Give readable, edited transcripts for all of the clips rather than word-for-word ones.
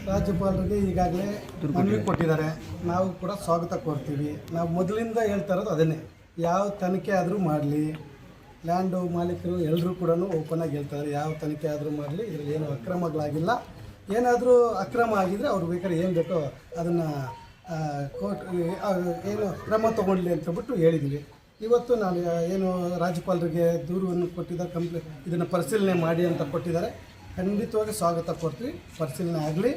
ರಾಜ್ಯಪಾಲರಿಗೆ ಈಗಾಗಲೇ ಮನವಿ ಕೊಟ್ಟಿದ್ದಾರೆ. ನಾವು ಕೂಡ ಸ್ವಾಗತ ಕೋರ್ತೀವಿ. ನಾವು ಮೊದಲಿಂದ ಹೇಳ್ತಾ ಇರೋದು ಅದನ್ನೇ, ಯಾವ ತನಿಖೆ ಆದರೂ ಮಾಡಲಿ, ಲ್ಯಾಂಡು ಮಾಲೀಕರು ಎಲ್ಲರೂ ಕೂಡ ಓಪನ್ ಆಗಿ ಹೇಳ್ತಾರೆ, ಯಾವ ತನಿಖೆ ಆದರೂ ಮಾಡಲಿ, ಇದರಲ್ಲಿ ಏನು ಅಕ್ರಮಗಳಾಗಿಲ್ಲ. ಏನಾದರೂ ಅಕ್ರಮ ಆಗಿದ್ದರೆ ಅವ್ರು ಬೇಕಾದ್ರೆ ಏನು ಬೇಕೋ ಅದನ್ನು ಕೋರ್ಟ್ ಏನು ಕ್ರಮ ತೊಗೊಳ್ಳಿ ಅಂತಬಿಟ್ಟು ಹೇಳಿದ್ದೀವಿ. ಇವತ್ತು ನಾನು ಏನು ರಾಜ್ಯಪಾಲರಿಗೆ ದೂರನ್ನು ಕೊಟ್ಟಿದ್ದಾರೆ, ಇದನ್ನು ಪರಿಶೀಲನೆ ಮಾಡಿ ಅಂತ ಕೊಟ್ಟಿದ್ದಾರೆ. ಖಂಡಿತವಾಗಿ ಸ್ವಾಗತ ಕೊಡ್ತೀವಿ. ಪರಿಶೀಲನೆ ಆಗಲಿ.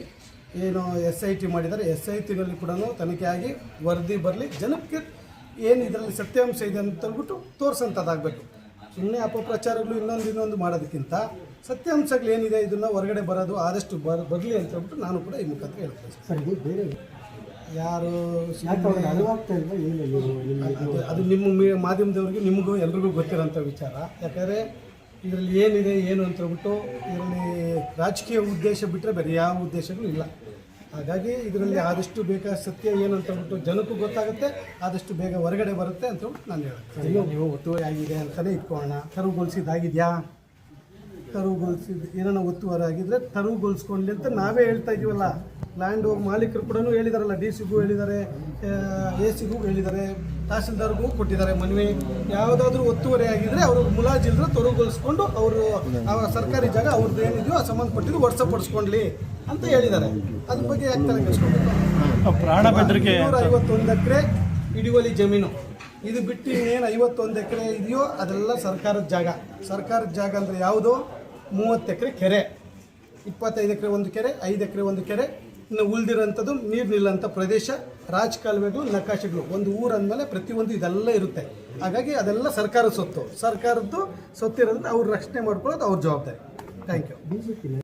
ಏನು SIT ಮಾಡಿದ್ದಾರೆ, SITನಲ್ಲಿ ಕೂಡ ತನಿಖೆ ಆಗಿ ವರದಿ ಬರಲಿ. ಜನಕ್ಕೆ ಏನು ಇದರಲ್ಲಿ ಸತ್ಯಾಂಶ ಇದೆ ಅಂತಂದ್ಬಿಟ್ಟು ತೋರಿಸೋಂಥದ್ದಾಗಬೇಕು. ಸುಮ್ಮನೆ ಅಪಪ್ರಚಾರಗಳು ಇನ್ನೊಂದು ಮಾಡೋದಕ್ಕಿಂತ ಸತ್ಯಾಂಶಗಳು ಏನಿದೆ ಇದನ್ನು ಹೊರಗಡೆ ಬರೋದು ಆದಷ್ಟು ಬರಲಿ ಅಂತ ಹೇಳ್ಬಿಟ್ಟು ನಾನು ಕೂಡ ಈ ಮುಖಾಂತರ ಹೇಳ್ತೀನಿ. ಸರ್, ಇದು ಬೇರೆ ಯಾರು ಅದು ನಿಮ್ಮ ಮಾಧ್ಯಮದವ್ರಿಗೆ ನಿಮಗೂ ಎಲ್ರಿಗೂ ಗೊತ್ತಿರೋಂಥ ವಿಚಾರ. ಯಾಕಂದರೆ ಇದರಲ್ಲಿ ಏನಿದೆ ಏನು ಅಂತ ಹೇಳ್ಬಿಟ್ಟು ಇದರಲ್ಲಿ ರಾಜಕೀಯ ಉದ್ದೇಶ ಬಿಟ್ಟರೆ ಬೇರೆ ಯಾವ ಉದ್ದೇಶಗಳು ಇಲ್ಲ. ಹಾಗಾಗಿ ಇದರಲ್ಲಿ ಆದಷ್ಟು ಬೇಗ ಸತ್ಯ ಏನು ಅಂತ ಹೇಳ್ಬಿಟ್ಟು ಜನಕ್ಕೂ ಗೊತ್ತಾಗುತ್ತೆ, ಆದಷ್ಟು ಬೇಗ ಹೊರಗಡೆ ಬರುತ್ತೆ ಅಂತ ಹೇಳ್ಬಿಟ್ಟು ನಾನು ಹೇಳ್ತೀನಿ. ನೀವು ಒತ್ತುವರಿ ಆಗಿದೆ ಅಂತಲೇ ಇಟ್ಕೊಳ್ಳೋಣ. ತೆರವುಗೊಳಿಸಿದ್ದಾಗಿದೆಯಾ? ಏನೋ ಒತ್ತುವರಿ ಆಗಿದ್ದರೆ ತೆರವುಗೊಳಿಸ್ಕೊಳ್ಳಿ ಅಂತ ನಾವೇ ಹೇಳ್ತಾ ಇದ್ದೀವಲ್ಲ. ಲ್ಯಾಂಡ್ ಮಾಲೀಕರು ಕೂಡ ಹೇಳಿದಾರಲ್ಲ, DC ಗೂ ಹೇಳಿದ್ದಾರೆ, AC ಗೂ ಹೇಳಿದ್ದಾರೆ, ತಹಸೀಲ್ದಾರ್ಗೂ ಕೊಟ್ಟಿದ್ದಾರೆ ಮನವಿ. ಯಾವುದಾದ್ರೂ ಒತ್ತುವರಿ ಆಗಿದ್ದರೆ ಅವರು ಮುಲಾಜಿಲ್ಲದೆ ತೆರವುಗೊಳಿಸ್ಕೊಂಡು ಅವರು ಸರ್ಕಾರಿ ಜಾಗ ಅವ್ರದ್ದು ಏನಿದೆಯೋ ಸಂಬಂಧಪಟ್ಟಿದ್ದು ವರ್ಷಪಡಿಸ್ಕೊಳ್ಳಿ ಅಂತ ಹೇಳಿದ್ದಾರೆ. ಅದ್ರ ಬಗ್ಗೆ ಯಾಕೆ ತಲೆ ಕೆಡಿಸ್ಕೊಬೇಕು? ಪ್ರಾಣ ಬೆದರಿಕೆ 51 ಎಕರೆ ಹಿಡಿವಲಿ ಜಮೀನು. ಇದು ಬಿಟ್ಟು ಇನ್ನೇನು 51 ಎಕರೆ ಇದೆಯೋ ಅದೆಲ್ಲ ಸರ್ಕಾರದ ಜಾಗ. ಸರ್ಕಾರದ ಜಾಗ ಅಂದರೆ ಯಾವುದು? 30 ಎಕರೆ ಕೆರೆ, 25 ಎಕರೆ ಒಂದು ಕೆರೆ, 5 ಎಕರೆ ಒಂದು ಕೆರೆ, ಇನ್ನು ಉಳಿದಿರೋಂಥದ್ದು ನೀರು ನಿಲ್ಲಂಥ ಪ್ರದೇಶ, ರಾಜಕಾಲುವೆಗಳು, ನಕಾಶೆಗಳು. ಒಂದು ಊರು ಅಂದಮೇಲೆ ಪ್ರತಿಯೊಂದು ಇದೆಲ್ಲ ಇರುತ್ತೆ. ಹಾಗಾಗಿ ಅದೆಲ್ಲ ಸರ್ಕಾರದ ಸೊತ್ತು. ಸರ್ಕಾರದ್ದು ಸೊತ್ತಿರೋದ್ರಿಂದ ಅವ್ರು ರಕ್ಷಣೆ ಮಾಡ್ಕೊಳ್ಳೋದು ಅವ್ರ ಜವಾಬ್ದಾರಿ. Thank you.